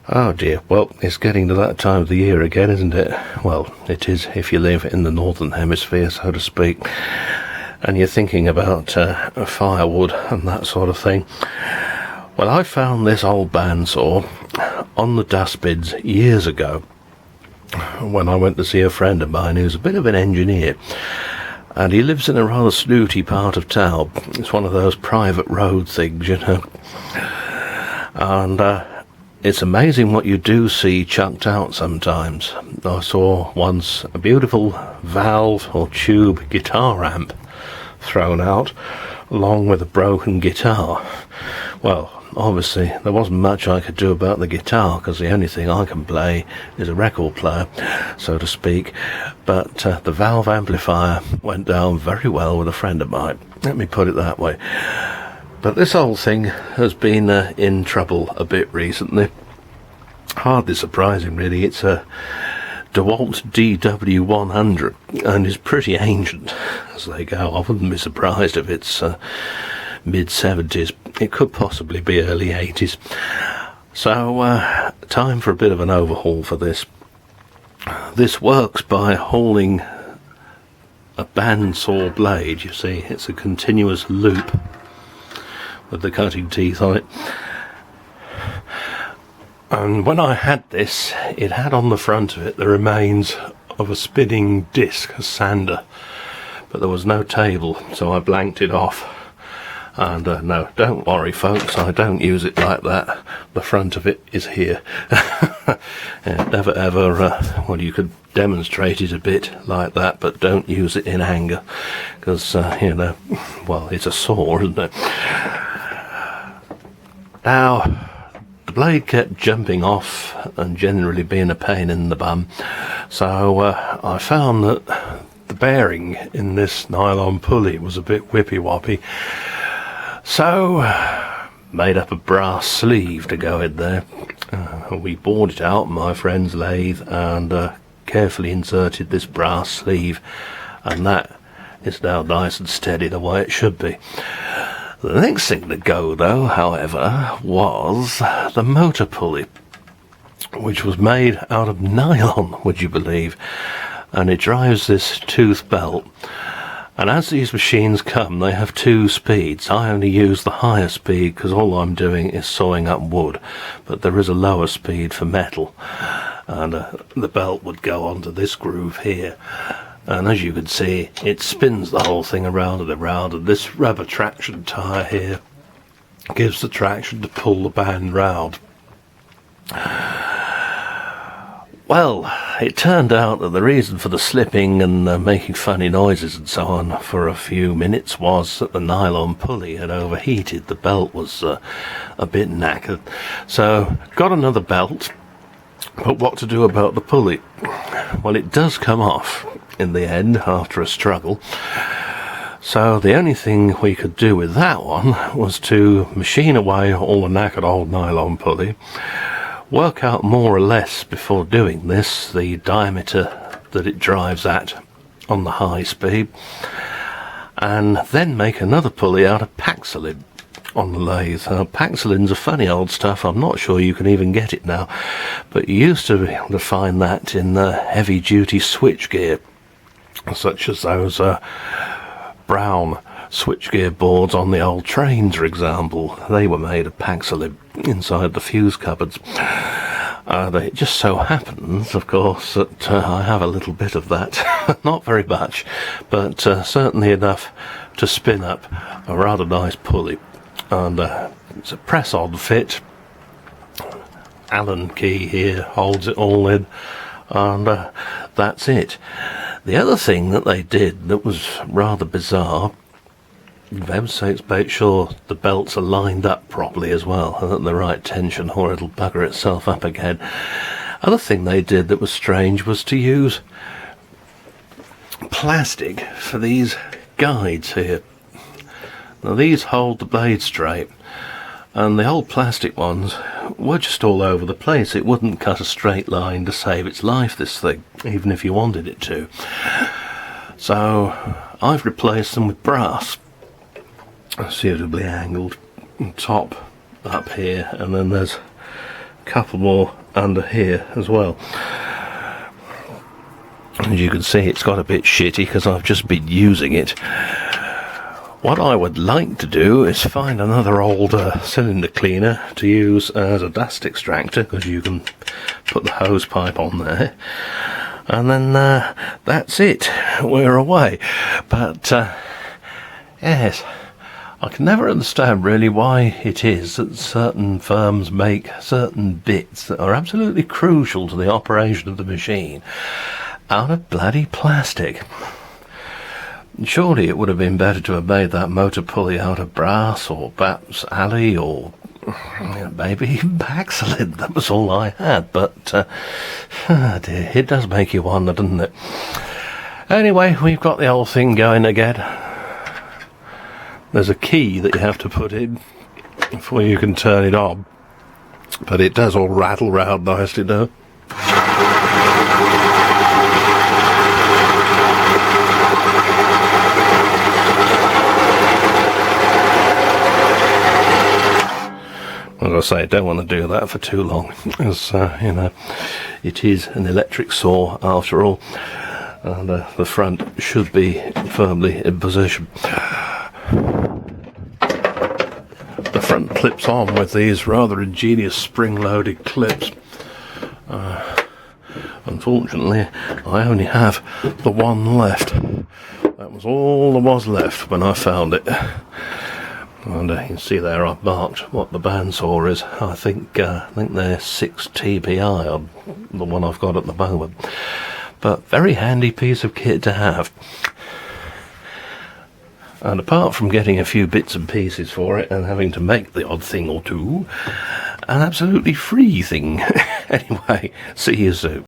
Oh dear, well, it's getting to that time of the year again, isn't it? Well, it is if you live in the northern hemisphere, so to speak, and you're thinking about firewood and that sort of thing. Well, I found this old bandsaw on the dustbins years ago when I went to see a friend of mine who's a bit of an engineer, and he lives in a rather snooty part of town. It's one of those private road things, you know, and it's amazing what you do see chucked out sometimes. I saw once a beautiful valve or tube guitar amp thrown out, along with a broken guitar. Well, obviously there wasn't much I could do about the guitar, because the only thing I can play is a record player, so to speak, but the valve amplifier went down very well with a friend of mine, let me put it that way. But this whole thing has been in trouble a bit recently. Hardly surprising, really. It's a DeWalt DW100 and is pretty ancient as they go. I wouldn't be surprised if it's mid-70s. It could possibly be early 80s. So, time for a bit of an overhaul for this. This works by hauling a bandsaw blade, you see. It's a continuous loop with the cutting teeth on it. And when I had this, it had on the front of it the remains of a spinning disc, a sander, but there was no table, so I blanked it off. And no, don't worry folks, I don't use it like that. The front of it is here. Yeah, never ever, well, you could demonstrate it a bit like that, but don't use it in anger, because, you know, well, it's a saw, isn't it? Now, the blade kept jumping off and generally being a pain in the bum, so I found that the bearing in this nylon pulley was a bit whippy-woppy, so made up a brass sleeve to go in there. We bored it out on my friend's lathe and carefully inserted this brass sleeve, and that is now nice and steady the way it should be. The next thing to go, though, however, was the motor pulley, which was made out of nylon, would you believe, and it drives this tooth belt. And as these machines come, they have two speeds. I only use the higher speed because all I'm doing is sawing up wood, but there is a lower speed for metal, and the belt would go onto this groove here. And as you can see, it spins the whole thing around and around, and this rubber traction tyre here gives the traction to pull the band round. Well, it turned out that the reason for the slipping and making funny noises and so on for a few minutes was that the nylon pulley had overheated. The belt was a bit knackered. So, got another belt, but what to do about the pulley? Well, it does come off in the end after a struggle, so the only thing we could do with that one was to machine away all the knackered old nylon pulley, work out more or less before doing this the diameter that it drives at on the high speed, and then make another pulley out of Paxolin on the lathe. Paxolin's a funny old stuff. I'm not sure you can even get it now, but you used to be able to find that in heavy duty switchgear, such as those brown switchgear boards on the old trains, for example. They were made of Paxolin inside the fuse cupboards. It just so happens, of course, that I have a little bit of that. Not very much, but certainly enough to spin up a rather nice pulley. And it's a press-on fit. Allen key here holds it all in, and that's it. The other thing that they did that was rather bizarre, for heaven's sakes, make sure the belts are lined up properly as well and at the right tension, or it'll bugger itself up again. Other thing they did that was strange was to use plastic for these guides here. Now these hold the blade straight, and the old plastic ones were just all over the place. It wouldn't cut a straight line to save its life, this thing, even if you wanted it to. So I've replaced them with brass, suitably angled, top up here, and then there's couple more under here as well. As you can see, it's got a bit shitty because I've just been using it. What I would like to do is find another old cylinder cleaner to use as a dust extractor, because you can put the hose pipe on there, and then that's it, we're away. But yes, I can never understand really why it is that certain firms make certain bits that are absolutely crucial to the operation of the machine out of bloody plastic. Surely it would have been better to have made that motor pulley out of brass, or perhaps alley, or maybe even Baxolid. That was all I had, but dear, it does make you wonder, doesn't it? Anyway, we've got the whole thing going again. There's a key that you have to put in before you can turn it on, but it does all rattle round nicely now. As I say, I don't want to do that for too long, as it is an electric saw after all, and the front should be firmly in position. The front clips on with these rather ingenious spring-loaded clips. Unfortunately, I only have the one left. That was all there was left when I found it. And you can see there I've marked what the bandsaw is. I think they're 6 TPI on the one I've got at the moment. But very handy piece of kit to have. And apart from getting a few bits and pieces for it and having to make the odd thing or two, an absolutely free thing. Anyway, see you soon.